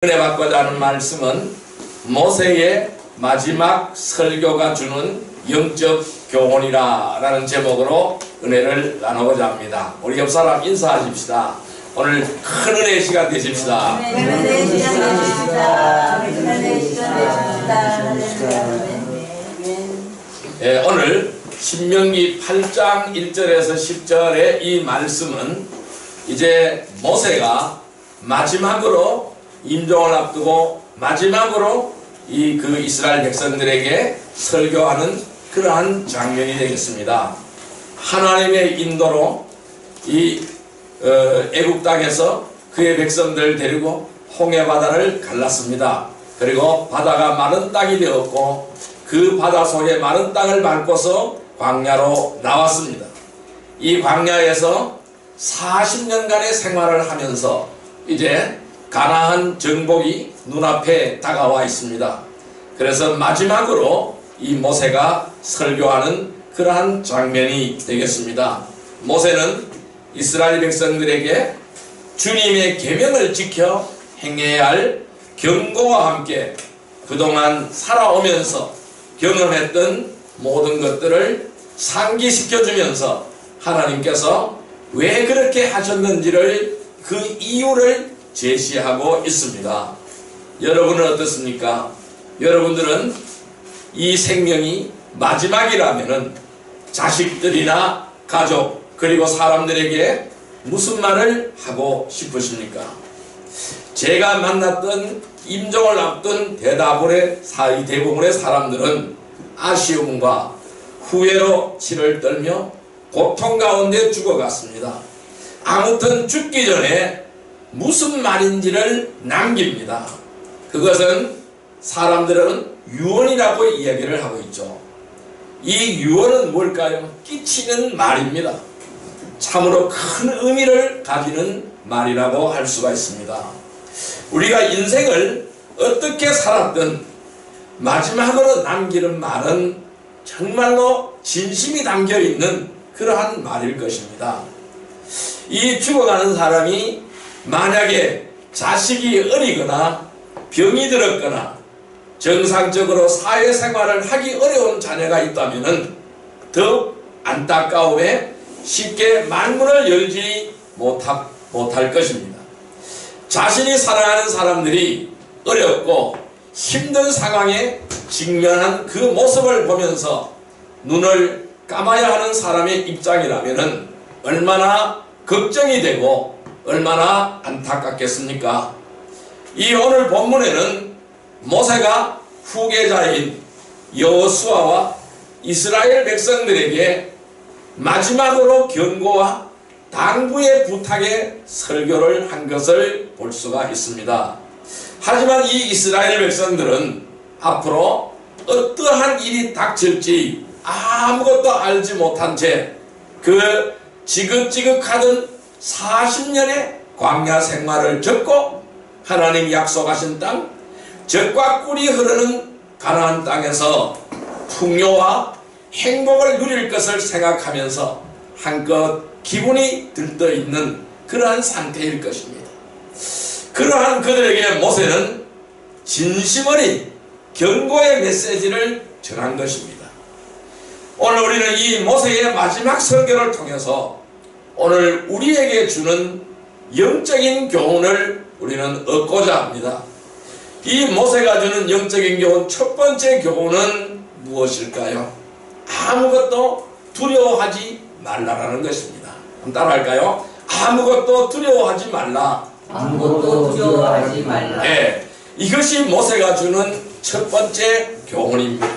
은혜 받고자 하는 말씀은 모세의 마지막 설교가 주는 영적 교훈이라 라는 제목으로 은혜를 나누고자 합니다. 우리 옆 사람 인사하십시다. 오늘 큰 은혜의 시간 되십시다. 은혜의 시간 되십시다. 은혜의 시간 되십시다. 오늘 신명기 8장 1절에서 10절의 이 말씀은 이제 모세가 마지막으로 임종을 앞두고 마지막으로 그 이스라엘 백성들에게 설교하는 그러한 장면이 되겠습니다. 하나님의 인도로 애굽 땅에서 그의 백성들을 데리고 홍해 바다를 갈랐습니다. 그리고 바다가 마른 땅이 되었고 그 바다 속에 마른 땅을 밟고서 광야로 나왔습니다. 이 광야에서 40년간의 생활을 하면서 이제 가나안 정복이 눈앞에 다가와 있습니다. 그래서 마지막으로 이 모세가 설교하는 그러한 장면이 되겠습니다. 모세는 이스라엘 백성들에게 주님의 계명을 지켜 행해야 할 경고와 함께 그동안 살아오면서 경험했던 모든 것들을 상기시켜주면서 하나님께서 왜 그렇게 하셨는지를 그 이유를 제시하고 있습니다. 여러분은 어떻습니까? 여러분들은 이 생명이 마지막이라면은 자식들이나 가족 그리고 사람들에게 무슨 말을 하고 싶으십니까? 제가 만났던 임종을 앞둔 대부분의 사람들은 아쉬움과 후회로 치를 떨며 고통 가운데 죽어갔습니다. 아무튼 죽기 전에 무슨 말인지를 남깁니다. 그것은 사람들은 유언이라고 이야기를 하고 있죠. 이 유언은 뭘까요? 끼치는 말입니다. 참으로 큰 의미를 가지는 말이라고 할 수가 있습니다. 우리가 인생을 어떻게 살았든 마지막으로 남기는 말은 정말로 진심이 담겨있는 그러한 말일 것입니다. 이 죽어가는 사람이 만약에 자식이 어리거나 병이 들었거나 정상적으로 사회생활을 하기 어려운 자녀가 있다면 더욱 안타까움에 쉽게 말문을 열지 못할 것입니다. 자신이 사랑하는 사람들이 어렵고 힘든 상황에 직면한 그 모습을 보면서 눈을 감아야 하는 사람의 입장이라면 얼마나 걱정이 되고 얼마나 안타깝겠습니까? 이 오늘 본문에는 모세가 후계자인 여호수아와 이스라엘 백성들에게 마지막으로 경고와 당부의 부탁에 설교를 한 것을 볼 수가 있습니다. 하지만 이 이스라엘 백성들은 앞으로 어떠한 일이 닥칠지 아무것도 알지 못한 채 그 지긋지긋하던 40년의 광야 생활을 접고 하나님 약속하신 땅, 젖과 꿀이 흐르는 가나안 땅에서 풍요와 행복을 누릴 것을 생각하면서 한껏 기분이 들떠있는 그러한 상태일 것입니다. 그러한 그들에게 모세는 진심 어린 경고의 메시지를 전한 것입니다. 오늘 우리는 이 모세의 마지막 설교를 통해서 오늘 우리에게 주는 영적인 교훈을 우리는 얻고자 합니다. 이 모세가 주는 영적인 교훈 첫 번째 교훈은 무엇일까요? 아무것도 두려워하지 말라라는 것입니다. 한번 따라할까요? 아무것도 두려워하지 말라. 아무것도 두려워하지 말라. 네, 이것이 모세가 주는 첫 번째 교훈입니다.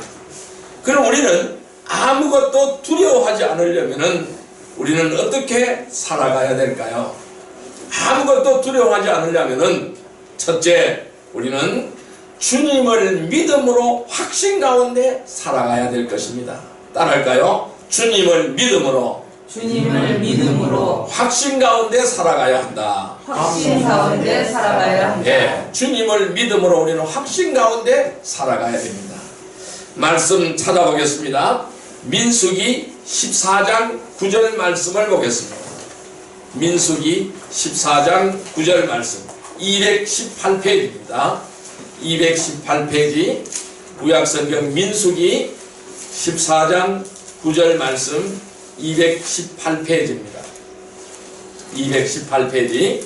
그럼 우리는 아무것도 두려워하지 않으려면 우리는 어떻게 살아가야 될까요? 아무것도 두려워하지 않으려면 첫째, 우리는 주님을 믿음으로 확신 가운데 살아가야 될 것입니다. 따라할까요? 주님을 믿음으로 확신 가운데 살아가야 한다. 확신 가운데 살아가야 한다. 예, 주님을 믿음으로 우리는 확신 가운데 살아가야 됩니다. 말씀 찾아보겠습니다. 민수기 14장 9절 말씀을 보겠습니다. 민수기 14장 9절 말씀. 218페이지입니다. 218페이지 구약성경 민수기 14장 9절 말씀 218페이지입니다. 218페이지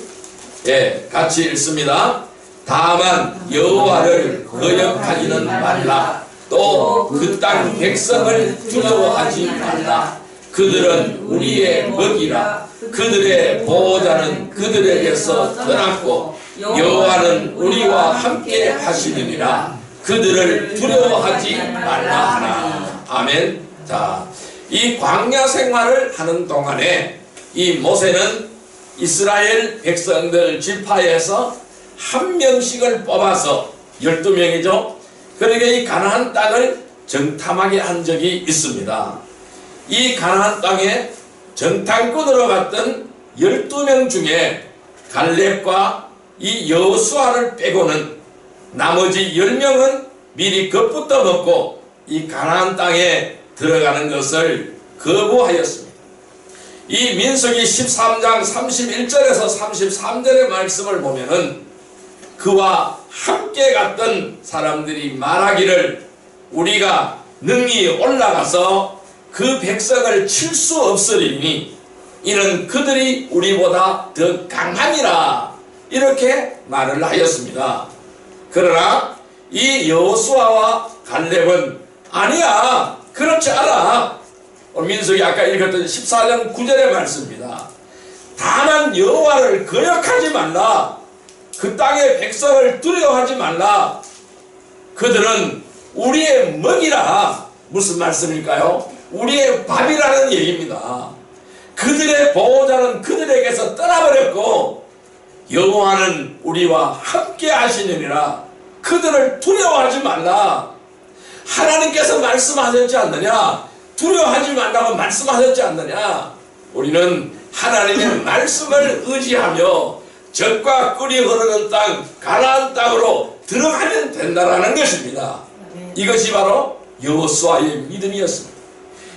같이 읽습니다. 다만 여호와를 거역하지는 말라. 또 그 땅 백성을 두려워하지 말라. 그들은 우리의 먹이라. 그들의 보호자는 그들에게서 떠났고 여호와는 우리와 함께 하시느니라. 그들을 두려워하지 말라 하나. 아멘. 자, 이 광야 생활을 하는 동안에 이 모세는 이스라엘 백성들 지파에서 한 명씩을 뽑아서 12명이죠. 그러게 이 가나안 땅을 정탐하게 한 적이 있습니다. 이 가나안 땅에 정탐꾼으로 갔던 12명 중에 갈렙과 이 여호수아를 빼고는 나머지 10명은 미리 겁부터 먹고 이 가나안 땅에 들어가는 것을 거부하였습니다. 이 민수기 13장 31절에서 33절의 말씀을 보면은 그와 함께 갔던 사람들이 말하기를 우리가 능히 올라가서 그 백성을 칠 수 없으리니 이는 그들이 우리보다 더 강함이라 이렇게 말을 하였습니다. 그러나 이 여호수아와 갈렙은 아니야, 그렇지 않아. 민수기 아까 읽었던 14장 9절의 말씀입니다. 다만 여호와를 거역하지 말라. 그 땅의 백성을 두려워하지 말라. 그들은 우리의 먹이라. 무슨 말씀일까요? 우리의 밥이라는 얘기입니다. 그들의 보호자는 그들에게서 떠나버렸고 여호와는 우리와 함께 하시느니라. 그들을 두려워하지 말라. 하나님께서 말씀하셨지 않느냐? 두려워하지 말라고 말씀하셨지 않느냐? 우리는 하나님의 말씀을 의지하며 적과 꿀이 흐르는 땅 가나안 땅으로 들어가면 된다라는 것입니다. 이것이 바로 여호수아의 믿음이었습니다.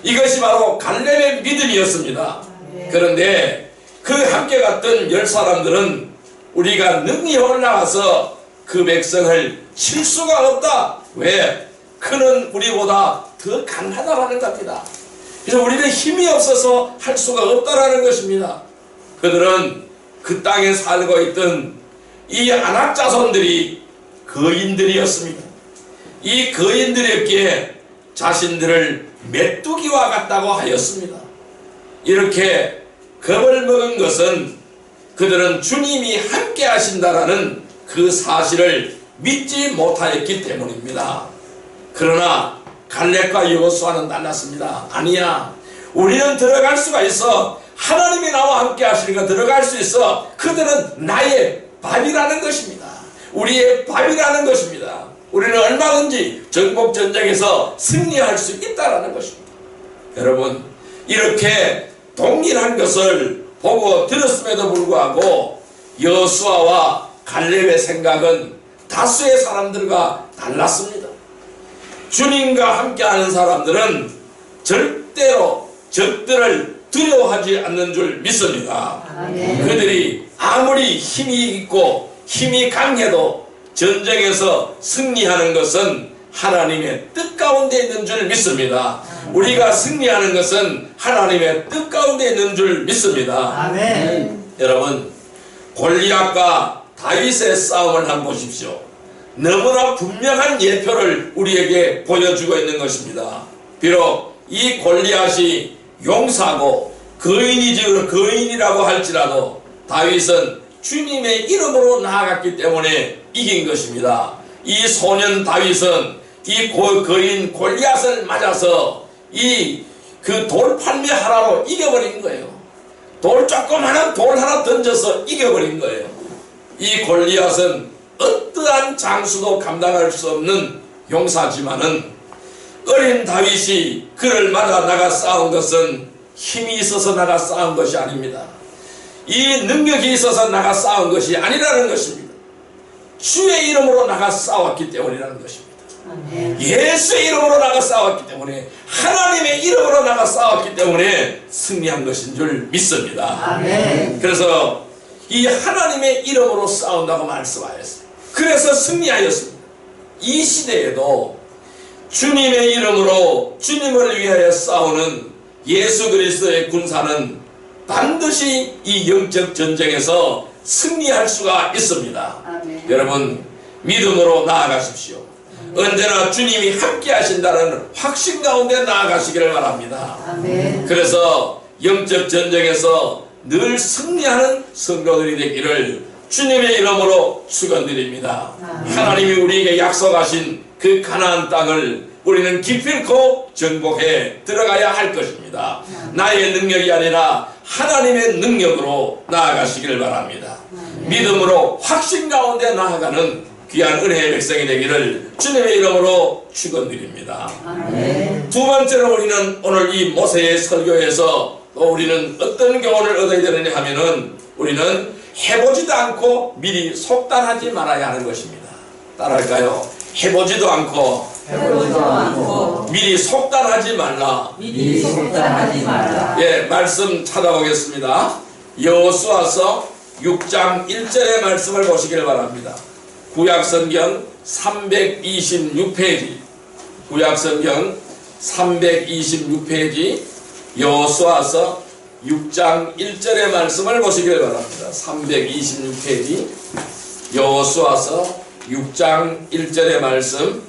이것이 바로 갈렙의 믿음이었습니다. 그런데 그 함께 갔던 10사람들은 우리가 능히 올라가서 그 백성을 칠 수가 없다. 왜? 그는 우리보다 더 강하다라는 겁니다. 그래서 우리는 힘이 없어서 할 수가 없다라는 것입니다. 그들은 그 땅에 살고 있던 이 아낙 자손들이 거인들이었습니다. 이 거인들에게 자신들을 메뚜기와 같다고 하였습니다. 이렇게 겁을 먹은 것은 그들은 주님이 함께 하신다라는 그 사실을 믿지 못하였기 때문입니다. 그러나 갈렙과 여호수아는 달랐습니다. 아니야, 우리는 들어갈 수가 있어. 하나님이 나와 함께 하시니까 들어갈 수 있어. 그들은 나의 밥이라는 것입니다. 우리의 밥이라는 것입니다. 우리는 얼마든지 정복전쟁에서 승리할 수 있다는 것입니다. 여러분, 이렇게 동일한 것을 보고 들었음에도 불구하고 여호수아와 갈렙의 생각은 다수의 사람들과 달랐습니다. 주님과 함께하는 사람들은 절대로 적들을 두려워하지 않는 줄 믿습니다. 그들이 아무리 힘이 있고 힘이 강해도 전쟁에서 승리하는 것은 하나님의 뜻 가운데 있는 줄 믿습니다. 우리가 승리하는 것은 하나님의 뜻 가운데 있는 줄 믿습니다. 아멘. 여러분, 골리앗과 다윗의 싸움을 한번 보십시오. 너무나 분명한 예표를 우리에게 보여주고 있는 것입니다. 비록 이 골리앗이 용사고 거인이라고 할지라도 다윗은 주님의 이름으로 나아갔기 때문에 이긴 것입니다. 이 소년 다윗은 이 거인 골리앗을 맞아서 그 돌팔매 하나로 이겨버린 거예요. 조그마한 돌 하나 던져서 이겨버린 거예요. 이 골리앗은 어떠한 장수도 감당할 수 없는 용사지만은 어린 다윗이 그를 맞아 나가 싸운 것은 힘이 있어서 나가 싸운 것이 아닙니다. 이 능력이 있어서 나가 싸운 것이 아니라는 것입니다. 주의 이름으로 나가 싸웠기 때문이라는 것입니다. 예수의 이름으로 나가 싸웠기 때문에, 하나님의 이름으로 나가 싸웠기 때문에 승리한 것인 줄 믿습니다. 아멘. 그래서 이 하나님의 이름으로 싸운다고 말씀하였어요. 그래서 승리하였습니다. 이 시대에도 주님의 이름으로 주님을 위하여 싸우는 예수 그리스도의 군사는 반드시 이 영적 전쟁에서 승리할 수가 있습니다. 아멘. 여러분 믿음으로 나아가십시오. 언제나 주님이 함께 하신다는 확신 가운데 나아가시기를 바랍니다. 아멘. 그래서 영적 전쟁에서 늘 승리하는 성도들이 되기를 주님의 이름으로 축원드립니다. 하나님이 우리에게 약속하신 그 가나안 땅을 우리는 기필코 정복해 들어가야 할 것입니다. 나의 능력이 아니라 하나님의 능력으로 나아가시기를 바랍니다. 믿음으로 확신 가운데 나아가는 귀한 은혜의 백성이 되기를 주님의 이름으로 축원드립니다. 두 번째로 우리는 오늘 이 모세의 설교에서 또 우리는 어떤 교훈을 얻어야 되느냐 하면은 우리는 해보지도 않고 미리 속단하지 말아야 하는 것입니다. 따라할까요? 해보지도 않고 미리 속단하지 말라. 미리 속단하지 말라. 예, 말씀 찾아보겠습니다. 여호수아서 6장 1절의 말씀을 보시길 바랍니다. 구약성경 326페이지, 구약성경 326페이지 여호수아서 6장 1절의 말씀을 보시길 바랍니다. 326페이지 여호수아서 6장 1절의 말씀,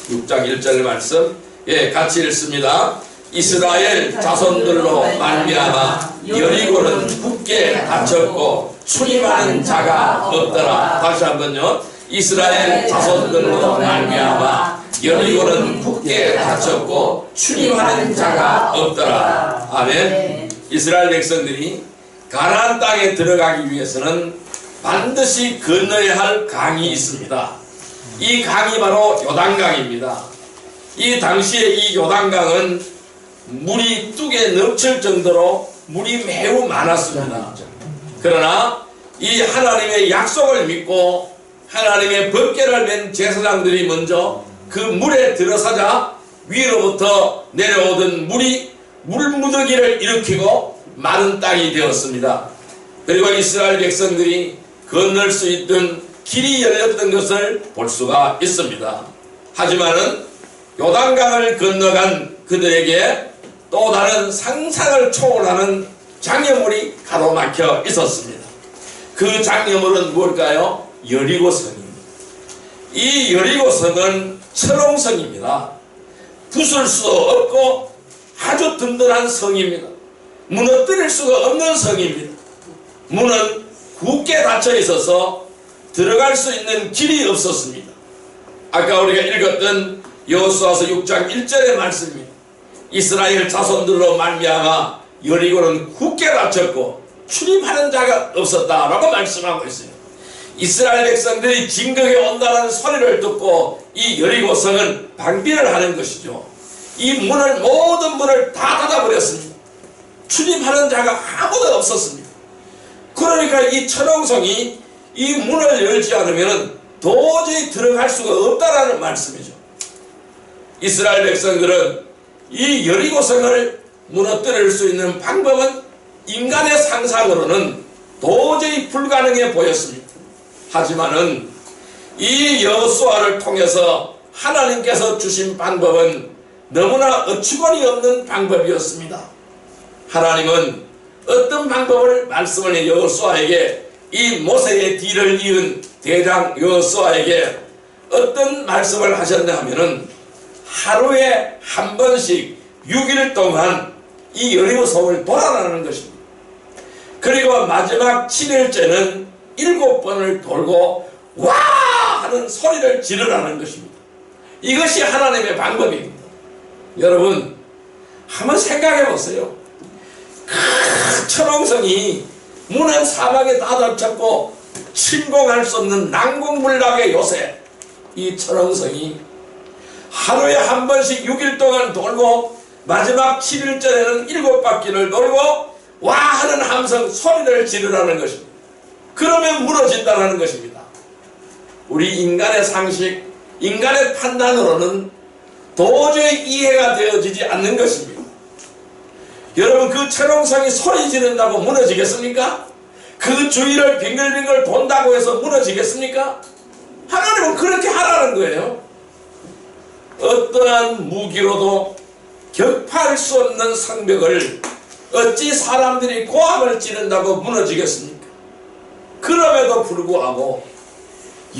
6장 1절의 말씀, 예, 같이 읽습니다. 이스라엘 자손들로 말미암아 여리고는 굳게 닫혔고 출입하는 자가 없더라. 다시 한번요. 이스라엘 자손들로 말미암아 여리고는 굳게 닫혔고 출입하는 자가 없더라. 아멘. 이스라엘 백성들이 가나안 땅에 들어가기 위해서는 반드시 건너야 할 강이 있습니다. 이 강이 바로 요단강입니다. 이 당시에 이 요단강은 물이 뚝에 넘칠 정도로 물이 매우 많았습니다. 그러나 이 하나님의 약속을 믿고 하나님의 법궤를 맨 제사장들이 먼저 그 물에 들어서자 위로부터 내려오던 물이 물무더기를 일으키고 마른 땅이 되었습니다. 그리고 이스라엘 백성들이 건널 수 있던 길이 열렸던 것을 볼 수가 있습니다. 하지만은 요단강을 건너간 그들에게 또 다른 상상을 초월하는 장애물이 가로막혀 있었습니다. 그 장애물은 뭘까요? 여리고성입니다. 이 여리고성은 철옹성입니다. 부술 수도 없고 아주 든든한 성입니다. 무너뜨릴 수가 없는 성입니다. 문은 굳게 닫혀 있어서 들어갈 수 있는 길이 없었습니다. 아까 우리가 읽었던 여호수아서 6장 1절의 말씀입니다. 이스라엘 자손들로 말미암아 여리고는 굳게 닫혔고 출입하는 자가 없었다라고 말씀하고 있어요. 이스라엘 백성들이 진격에 온다는 소리를 듣고 이 여리고성은 방비를 하는 것이죠. 이 문을, 모든 문을 다 닫아버렸습니다. 출입하는 자가 아무도 없었습니다. 그러니까 이 철옹성이 이 문을 열지 않으면 도저히 들어갈 수가 없다라는 말씀이죠. 이스라엘 백성들은 이 여리고성을 무너뜨릴 수 있는 방법은 인간의 상상으로는 도저히 불가능해 보였습니다. 하지만은 이 여호수아를 통해서 하나님께서 주신 방법은 너무나 어처구니 없는 방법이었습니다. 하나님은 어떤 방법을 말씀을 해 여호수아에게, 이 모세의 뒤를 이은 대장 여호수아에게 어떤 말씀을 하셨냐 하면은 하루에 한 번씩 6일 동안 이 여리고성을 돌아라는 것입니다. 그리고 마지막 7일째는 7번을 돌고 와 하는 소리를 지르라는 것입니다. 이것이 하나님의 방법입니다. 여러분 한번 생각해 보세요. 큰 철옹성이 문은 사방에 다 닫혔고 침공할 수 없는 난공불락의 요새, 이 철옹성이 하루에 한 번씩 6일 동안 돌고 마지막 7일절에는 7바퀴를 돌고 와 하는 함성 소리를 지르라는 것입니다. 그러면 무너진다는 것입니다. 우리 인간의 상식, 인간의 판단으로는 도저히 이해가 되어지지 않는 것입니다. 여러분 그 철옹성이 소리 지른다고 무너지겠습니까? 그 주위를 빙글빙글 돈다고 해서 무너지겠습니까? 하나님은 그렇게 하라는 거예요. 어떠한 무기로도 격파할 수 없는 성벽을 어찌 사람들이 고함을 지른다고 무너지겠습니까? 그럼에도 불구하고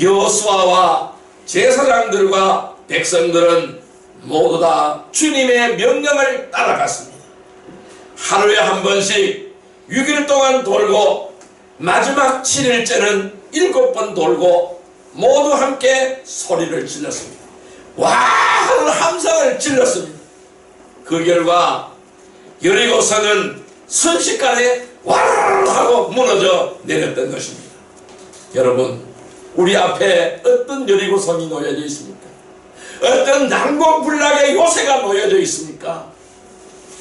여호수아와 제사장들과 백성들은 모두 다 주님의 명령을 따라갔습니다. 하루에 한 번씩 6일 동안 돌고 마지막 7일째는 7번 돌고 모두 함께 소리를 질렀습니다. 와! 하는 함성을 질렀습니다. 그 결과 여리고성은 순식간에 와르르 하고 무너져 내렸던 것입니다. 여러분, 우리 앞에 어떤 여리고성이 놓여져 있습니까? 어떤 난공불락의 요새가 놓여져 있습니까?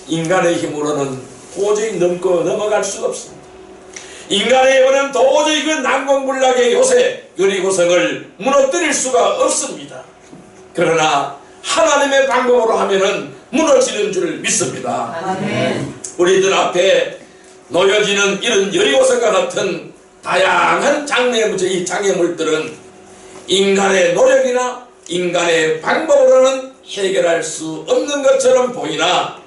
인간의 힘으로는 도저히 넘고 넘어갈 수가 없습니다. 인간의 힘으로는 도저히 그 난공불락의 요새 여리고성을 무너뜨릴 수가 없습니다. 그러나 하나님의 방법으로 하면은 무너지는 줄 믿습니다. 아멘. 우리들 앞에 놓여지는 이런 여리고성과 같은 다양한 이 장애물들은 인간의 노력이나 인간의 방법으로는 해결할 수 없는 것처럼 보이나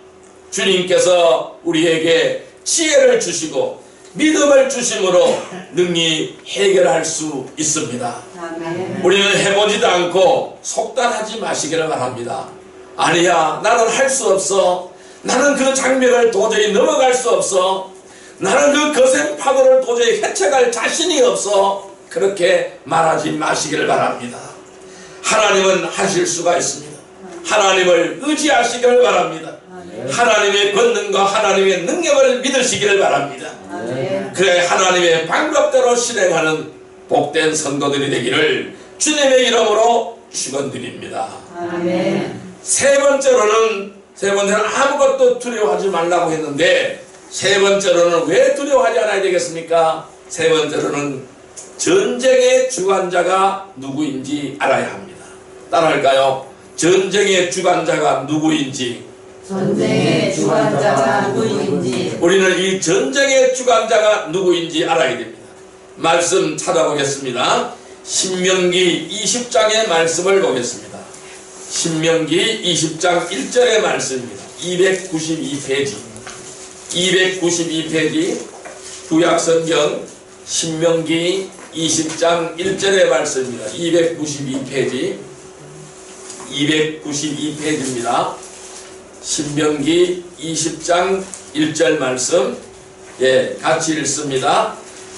주님께서 우리에게 지혜를 주시고 믿음을 주심으로 능히 해결할 수 있습니다. 아멘. 우리는 해보지도 않고 속단하지 마시기를 바랍니다. 아니야, 나는 할 수 없어. 나는 그 장벽을 도저히 넘어갈 수 없어. 나는 그 거센 파도를 도저히 헤쳐갈 자신이 없어. 그렇게 말하지 마시기를 바랍니다. 하나님은 하실 수가 있습니다. 하나님을 의지하시기를 바랍니다. 하나님의 권능과 하나님의 능력을 믿으시기를 바랍니다. 그래 하나님의 방법대로 실행하는 복된 성도들이 되기를 주님의 이름으로 축원드립니다. 세 번째로는 아무것도 두려워하지 말라고 했는데 세 번째로는 왜 두려워하지 않아야 되겠습니까? 세 번째로는 전쟁의 주관자가 누구인지 알아야 합니다. 따라할까요? 전쟁의 주관자가 누구인지. 전쟁의 주관자가 누구인지. 우리는 이 전쟁의 주관자가 누구인지 알아야 됩니다. 말씀 찾아보겠습니다. 신명기 20장의 말씀을 보겠습니다. 신명기 20장 1절의 말씀입니다. 292페이지 292페이지 구약성경 신명기 20장 1절의 말씀입니다. 292페이지 292페이지입니다. 신명기 20장 1절 말씀 같이 읽습니다.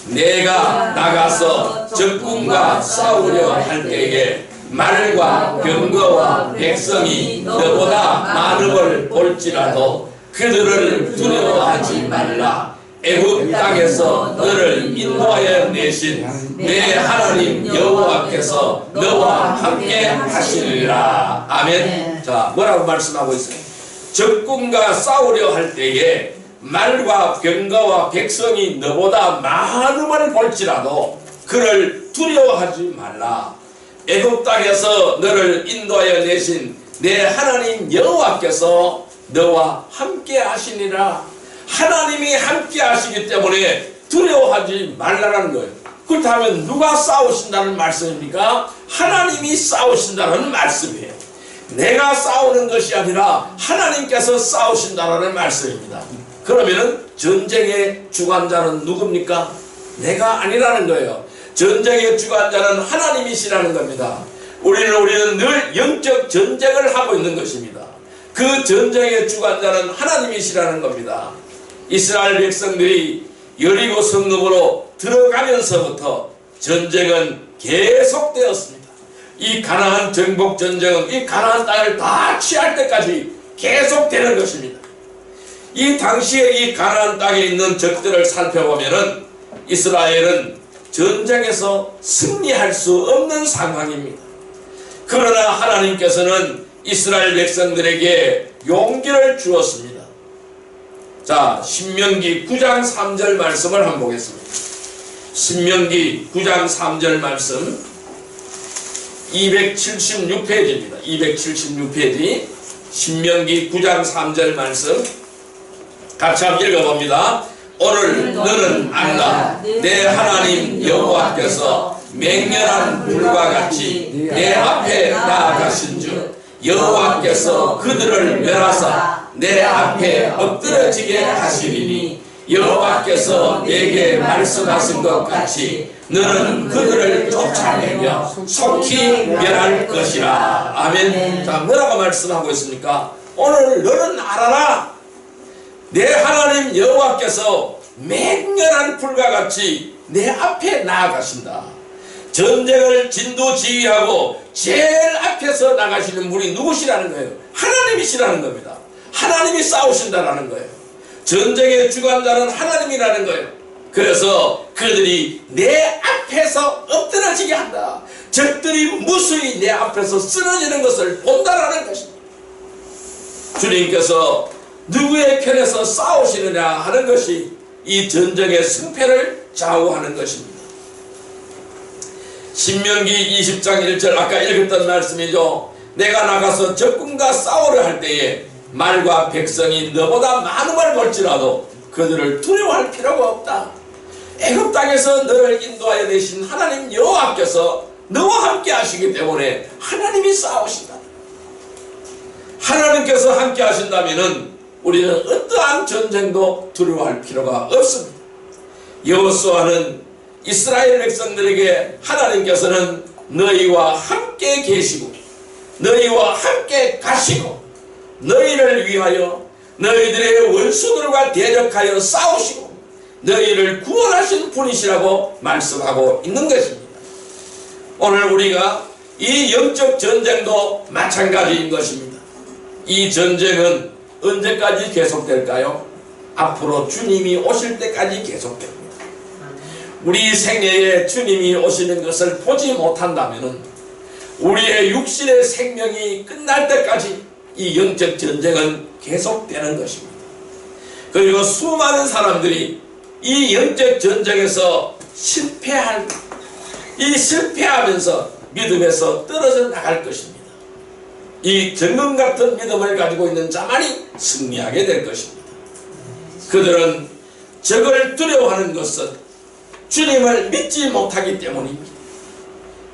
내가 나가서 적군과 싸우려 할 때에 말과 병거와 백성이 너보다 많음을 볼지라도 그들을 두려워하지 말라. 애굽 땅에서 너를 인도하여 내신 내 하나님 여호와께서 너와 함께 하시리라. 아멘. 자, 뭐라고 말씀하고 있어요? 적군과 싸우려 할 때에 말과 병거와 백성이 너보다 많음을 볼지라도 그를 두려워하지 말라. 애굽 땅에서 너를 인도하여 내신 내 하나님 여호와께서 너와 함께 하시니라. 하나님이 함께 하시기 때문에 두려워하지 말라는 거예요. 그렇다면 누가 싸우신다는 말씀입니까? 하나님이 싸우신다는 말씀이에요. 내가 싸우는 것이 아니라 하나님께서 싸우신다는 말씀입니다. 그러면은 전쟁의 주관자는 누굽니까? 내가 아니라는 거예요. 전쟁의 주관자는 하나님이시라는 겁니다. 우리는 늘 영적 전쟁을 하고 있는 것입니다. 그 전쟁의 주관자는 하나님이시라는 겁니다. 이스라엘 백성들이 여리고 성읍으로 들어가면서부터 전쟁은 계속되었습니다. 이 가나안 정복 전쟁은 이 가나안 땅을 다 취할 때까지 계속되는 것입니다. 이 당시에 이 가나안 땅에 있는 적들을 살펴보면은 이스라엘은 전쟁에서 승리할 수 없는 상황입니다. 그러나 하나님께서는 이스라엘 백성들에게 용기를 주었습니다. 자, 신명기 9장 3절 말씀을 한번 보겠습니다. 신명기 9장 3절 말씀 276페이지입니다. 276페이지 신명기 9장 3절 말씀 같이 한번 읽어봅니다. 오늘 너는 안다. 내 하나님 여호와께서 맹렬한 불과 같이 내 앞에 나아가신즉 여호와께서 그들을 멸하사 내 앞에 엎드러지게 하시리니 여호와께서 내게 말씀하신 것 같이 너는 그들을 쫓아내며 속히 멸할 것이라. 아멘. 자, 뭐라고 말씀하고 있습니까? 오늘 너는 알아라. 내 하나님 여호와께서 맹렬한 불과 같이 내 앞에 나아가신다. 전쟁을 진두지휘하고 제일 앞에서 나가시는 분이 누구시라는 거예요? 하나님이시라는 겁니다. 하나님이 싸우신다라는 거예요. 전쟁의 주관자는 하나님이라는 거예요. 그래서 그들이 내 앞에서 엎드러지게 한다. 적들이 무수히 내 앞에서 쓰러지는 것을 본다라는 것입니다. 주님께서 누구의 편에서 싸우시느냐 하는 것이 이 전쟁의 승패를 좌우하는 것입니다. 신명기 20장 1절 아까 읽었던 말씀이죠. 내가 나가서 적군과 싸우려 할 때에 말과 백성이 너보다 많음을 볼지라도 그들을 두려워할 필요가 없다. 애굽 땅에서 너를 인도하여 내신 하나님 여호와께서 너와 함께 하시기 때문에 하나님이 싸우신다. 하나님께서 함께 하신다면 우리는 어떠한 전쟁도 두려워할 필요가 없습니다. 여호수아는 이스라엘 백성들에게 하나님께서는 너희와 함께 계시고 너희와 함께 가시고 너희를 위하여 너희들의 원수들과 대적하여 싸우시고 너희를 구원하신 분이시라고 말씀하고 있는 것입니다. 오늘 우리가 이 영적 전쟁도 마찬가지인 것입니다. 이 전쟁은 언제까지 계속될까요? 앞으로 주님이 오실 때까지 계속됩니다. 우리 생애에 주님이 오시는 것을 보지 못한다면 우리의 육신의 생명이 끝날 때까지 이 영적 전쟁은 계속되는 것입니다. 그리고 수많은 사람들이 이 영적 전쟁에서 실패하면서 믿음에서 떨어져 나갈 것입니다. 이 정금 같은 믿음을 가지고 있는 자만이 승리하게 될 것입니다. 그들은 적을 두려워하는 것은 주님을 믿지 못하기 때문입니다.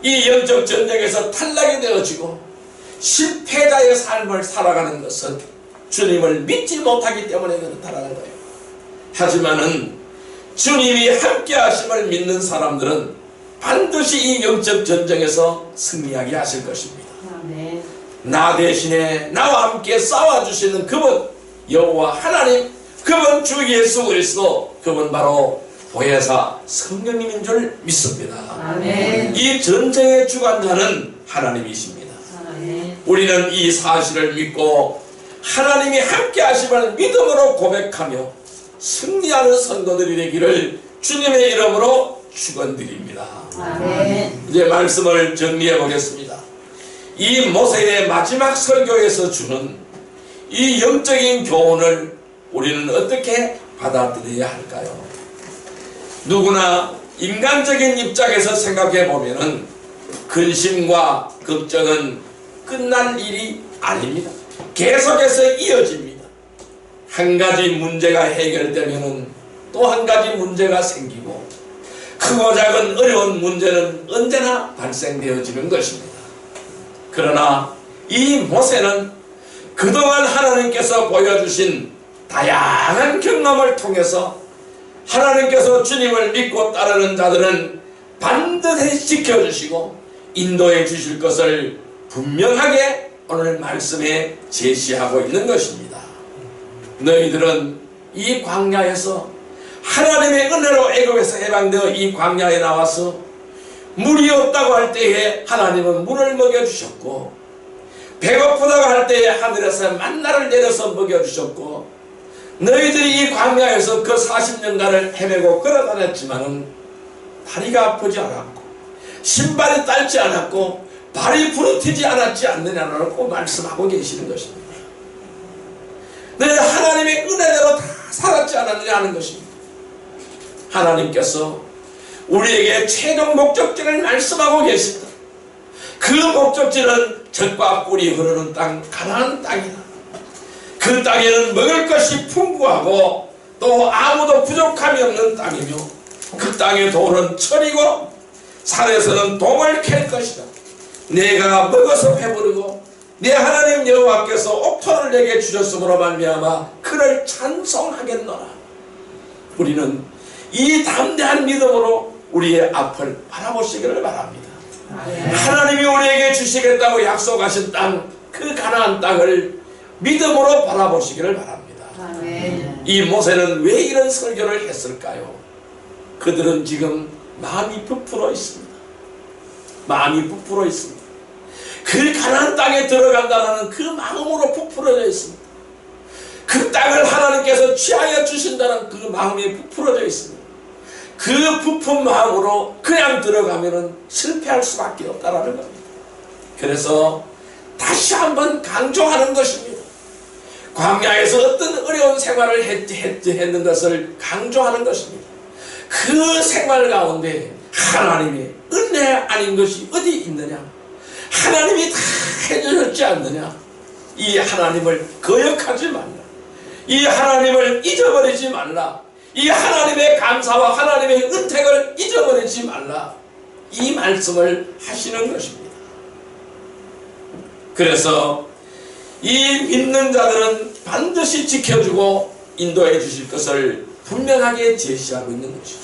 이 영적 전쟁에서 탈락이 되어지고 실패자의 삶을 살아가는 것은 주님을 믿지 못하기 때문에 그렇다는 거예요. 하지만은 주님이 함께 하심을 믿는 사람들은 반드시 이 영적 전쟁에서 승리하게 하실 것입니다. 아멘. 나 대신에 나와 함께 싸워주시는 그분 여호와 하나님, 그분 주 예수 그리스도, 그분 바로 보혜사 성령님인 줄 믿습니다. 아멘. 이 전쟁의 주관자는 하나님이십니다. 아멘. 우리는 이 사실을 믿고 하나님이 함께 하심을 믿음으로 고백하며 승리하는 선거들이 되기를 주님의 이름으로 축원드립니다. 아멘. 이제 말씀을 정리해 보겠습니다. 이 모세의 마지막 설교에서 주는 이 영적인 교훈을 우리는 어떻게 받아들여야 할까요? 누구나 인간적인 입장에서 생각해 보면은 근심과 걱정은 끝날 일이 아닙니다. 계속해서 이어집니다. 한 가지 문제가 해결되면은 또 한 가지 문제가 생기고 크고 작은 어려운 문제는 언제나 발생되어지는 것입니다. 그러나 이 모세는 그동안 하나님께서 보여주신 다양한 경험을 통해서 하나님께서 주님을 믿고 따르는 자들은 반드시 지켜주시고 인도해 주실 것을 분명하게 오늘 말씀에 제시하고 있는 것입니다. 너희들은 이 광야에서 하나님의 은혜로 애굽에서 해방되어 이 광야에 나와서 물이 없다고 할 때에 하나님은 물을 먹여주셨고 배고프다고 할 때에 하늘에서 만나를 내려서 먹여주셨고 너희들이 이 광야에서 그 40년간을 헤매고 걸어다녔지만은 다리가 아프지 않았고 신발이 짧지 않았고 발이 부러뜨지 않았지 않느냐라고 말씀하고 계시는 것입니다. 너희 하나님의 은혜대로 다 살았지 않았느냐 하는 것입니다. 하나님께서 우리에게 최종 목적지를 말씀하고 계십니다. 그 목적지는 젖과 꿀이 흐르는 땅, 가나안 땅이다. 그 땅에는 먹을 것이 풍부하고 또 아무도 부족함이 없는 땅이며 그 땅의 돌은 철이고 산에서는 동을 캘 것이다. 내가 먹어서 배부르고 내 하나님 여호와께서 옥토를 내게 주셨으므로 말미암아 그를 찬송하겠노라. 우리는 이 담대한 믿음으로 우리의 앞을 바라보시기를 바랍니다. 하나님이 우리에게 주시겠다고 약속하신 땅, 그 가나안 땅을 믿음으로 바라보시기를 바랍니다. 이 모세는 왜 이런 설교를 했을까요? 그들은 지금 마음이 부풀어 있습니다. 마음이 부풀어 있습니다. 그 가나안 땅에 들어간다는 그 마음으로 부풀어져 있습니다. 그 땅을 하나님께서 취하여 주신다는 그 마음이 부풀어져 있습니다. 그 부푼 마음으로 그냥 들어가면은 실패할 수밖에 없다라는 겁니다. 그래서 다시 한번 강조하는 것입니다. 광야에서 어떤 어려운 생활을 했는 것을 강조하는 것입니다. 그 생활 가운데 하나님의 은혜 아닌 것이 어디 있느냐? 하나님이 다 해주셨지 않느냐? 이 하나님을 거역하지 말라. 이 하나님을 잊어버리지 말라. 이 하나님의 감사와 하나님의 은택을 잊어버리지 말라. 이 말씀을 하시는 것입니다. 그래서 이 믿는 자들은 반드시 지켜주고 인도해 주실 것을 분명하게 제시하고 있는 것이죠.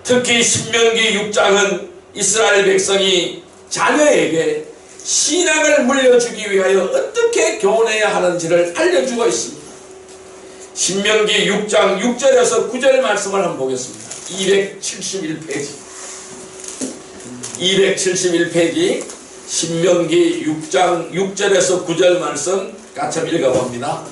특히 신명기 6장은 이스라엘 백성이 자녀에게 신앙을 물려주기 위하여 어떻게 교훈해야 하는지를 알려주고 있습니다. 신명기 6장 6절에서 9절 말씀을 한번 보겠습니다. 271페이지 271페이지 신명기 6장 6절에서 9절 말씀 같이 읽어봅니다.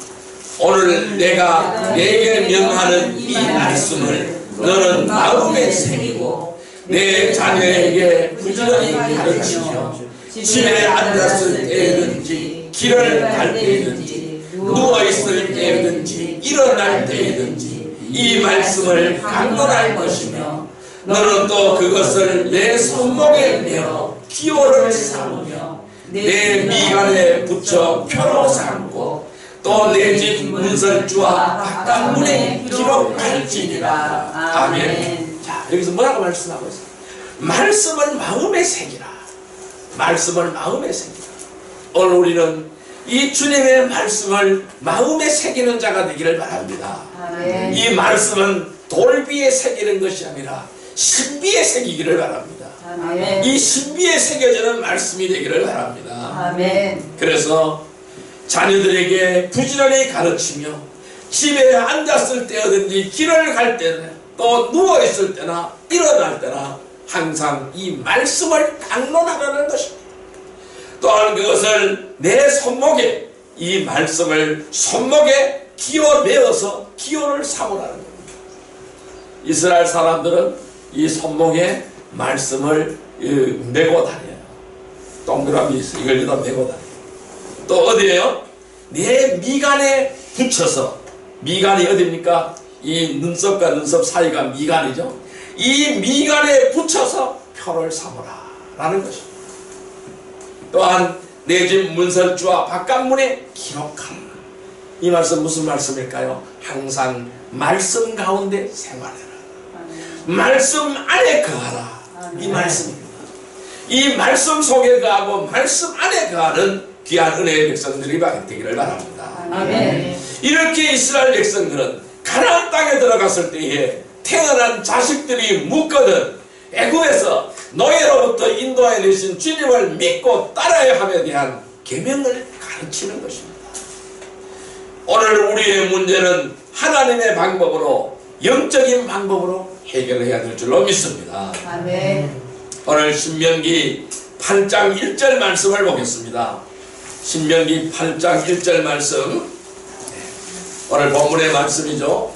오늘 내가 내게 명하는 이 말씀을 너는 마음에 새기고 내 자녀에게 부지런히 가르치며 집에 앉았을 때든지 길을 갈 때든지 누워있을 때든지 일어날 때든지 이 말씀을 강론할 것이며 너는 또 그것을 내 손목에 메어 기호를 삼으며 내 미간에 붙여 표로 삼고 또 내 집 문설주와 바깥문에 기록할지니라. 아멘. 자, 여기서 뭐라고 말씀하고 있어요? 말씀을 마음에 새기라. 말씀을 마음에 새기라. 오늘 우리는 이 주님의 말씀을 마음에 새기는 자가 되기를 바랍니다. 아멘. 이 말씀은 돌비에 새기는 것이 아니라 신비에 새기기를 바랍니다. 아멘. 이 신비에 새겨지는 말씀이 되기를 바랍니다. 아멘. 그래서 자녀들에게 부지런히 가르치며 집에 앉았을 때든지 길을 갈 때나 또 누워있을 때나 일어날 때나 항상 이 말씀을 강론하라는 것입니다. 또한 그것을 내 손목에 이 말씀을 손목에 기어 메어서 기호를 삼으라는 겁니다. 이스라엘 사람들은 이 손목에 말씀을 메고 다녀요. 동그라미 있어. 이걸 여기다 메고 다녀요. 또 어디에요? 내 미간에 붙여서, 미간이 어디입니까? 이 눈썹과 눈썹 사이가 미간이죠. 이 미간에 붙여서 표를 삼으라 라는 것입니다. 또한 내 집 문설주와 바깥문에 기록하라. 이 말씀 무슨 말씀일까요? 항상 말씀 가운데 생활해라. 말씀 안에 거하라. 이 말씀입니다. 이 말씀 속에 거하고 말씀 안에 거하는 귀한 은혜의 백성들이 되기를 바랍니다. 아멘. 이렇게 이스라엘 백성들은 가나안 땅에 들어갔을 때에 태어난 자식들이 묻거든 애굽에서 노예로부터 인도해 내신 주님을 믿고 따라야 함에 대한 계명을 가르치는 것입니다. 오늘 우리의 문제는 하나님의 방법으로, 영적인 방법으로 해결해야 될 줄로 믿습니다. 아멘. 오늘 신명기 8장 1절 말씀을 보겠습니다. 신명기 8장 1절 말씀, 오늘 본문의 말씀이죠.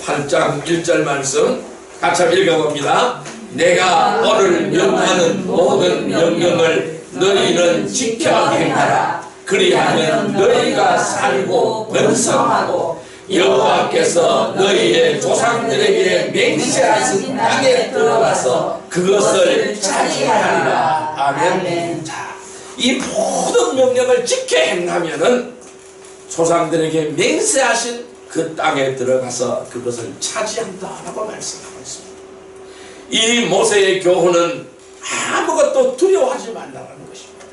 8장 1절 말씀 같이 읽어봅니다. 내가 오늘 명하는 모든 명령을 너희는 지켜 행하라. 그리하면 너희가 살고 번성하고 여호와께서 너희의 조상들에게 맹세하신 땅에 들어가서 그것을 차지하리라. 아멘. 자, 이 모든 명령을 지켜 행하면은 조상들에게 맹세하신 그 땅에 들어가서 그것을 차지한다라고 말씀하고 있습니다. 이 모세의 교훈은 아무것도 두려워하지 말라는 것입니다.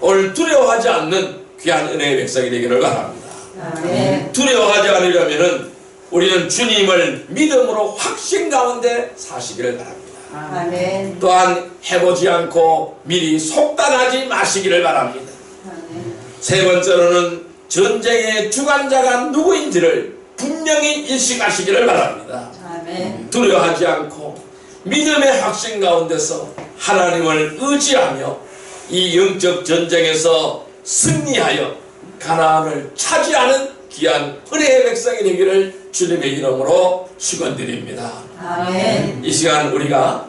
오늘 두려워하지 않는 귀한 은혜의 백성이 되기를 바랍니다. 아멘. 두려워하지 않으려면 우리는 주님을 믿음으로 확신 가운데 사시기를 바랍니다. 아멘. 또한 해보지 않고 미리 속단하지 마시기를 바랍니다. 아멘. 세 번째로는 전쟁의 주관자가 누구인지를 분명히 인식하시기를 바랍니다. 아멘. 두려워하지 않고 믿음의 확신 가운데서 하나님을 의지하며 이 영적 전쟁에서 승리하여 가나안을 차지하는 귀한 은혜의 백성이 되기를 주님의 이름으로 축원드립니다. 아멘. 이 시간 우리가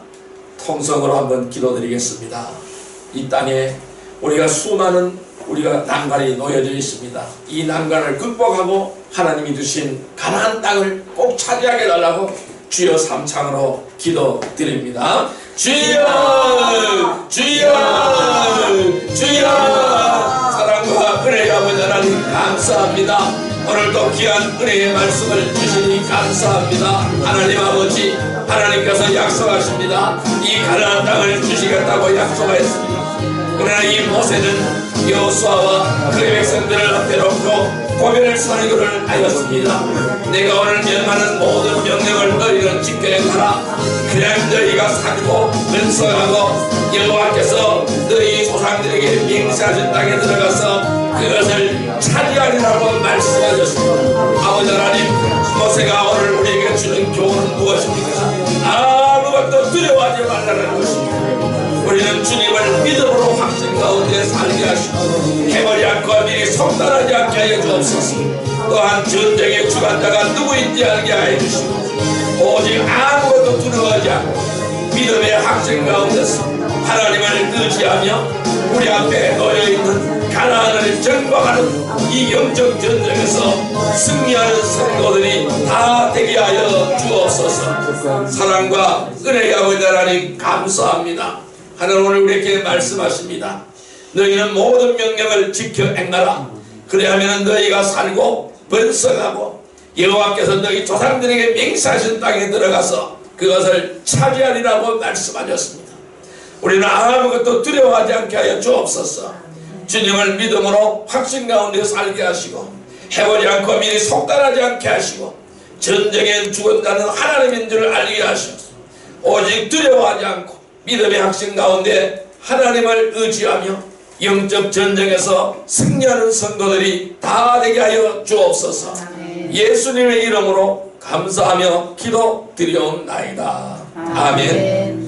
통성으로 한번 기도드리겠습니다. 이 땅에 우리가 우리가 난관이 놓여져 있습니다. 이 난관을 극복하고 하나님이 주신 가나안 땅을 꼭 차지하게 달라고 주여 삼창으로 기도드립니다. 주여 주여 주여 사랑과 은혜의 아버지 하나님 감사합니다. 오늘도 귀한 은혜의 말씀을 주시니 감사합니다. 하나님 아버지 하나님께서 약속하십니다. 이 가나안 땅을 주시겠다고 약속하였습니다. 그러나 이 모세는 여호수아와 그의 백성들을 앞에 놓고 고별의 선교를 하였습니다. 내가 오늘 명하는 모든 명령을 너희는 지켜야 하라. 그냥 너희가 살고 번성하고 여호와께서 너희 조상들에게 맹세하신 땅에 들어가서 그것을 차지하리라고 말씀하셨습니다. 아버지 하나님, 모세가 오늘 우리에게 주는 교훈은 무엇입니까? 아무것도 두려워하지 말라는 것입니다. 우리는 주님을 믿음으로 확신 가운데 살게 하시고 해버리 않고 미리 속단하지 않게 하여 주옵소서. 또한 전쟁의 주관자가 누구인지 알게 하여 주시고 오직 아무것도 두려워하지 않고 믿음의 확신 가운데서 하나님을 의지하며 우리 앞에 놓여있는 가나안을 정복하는 이 영적 전쟁에서 승리하는 성도들이 다 되게 하여 주옵소서. 사랑과 은혜의 아버지 하나님 감사합니다. 하나님 오늘 우리에게 말씀하십니다. 너희는 모든 명령을 지켜 행하라. 그래야면 너희가 살고 번성하고 여호와께서 너희 조상들에게 맹세하신 땅에 들어가서 그것을 차지하리라고 말씀하셨습니다. 우리는 아무것도 두려워하지 않게 하여 주옵소서. 주님을 믿음으로 확신 가운데 살게 하시고 해보지 않고 미리 속단하지 않게 하시고 전쟁에 죽은 자는 하나님인 줄 알게 하셔서 오직 두려워하지 않고 믿음의 확신 가운데 하나님을 의지하며 영적 전쟁에서 승리하는 성도들이 다 되게 하여 주옵소서. 예수님의 이름으로 감사하며 기도드리옵나이다. 아멘.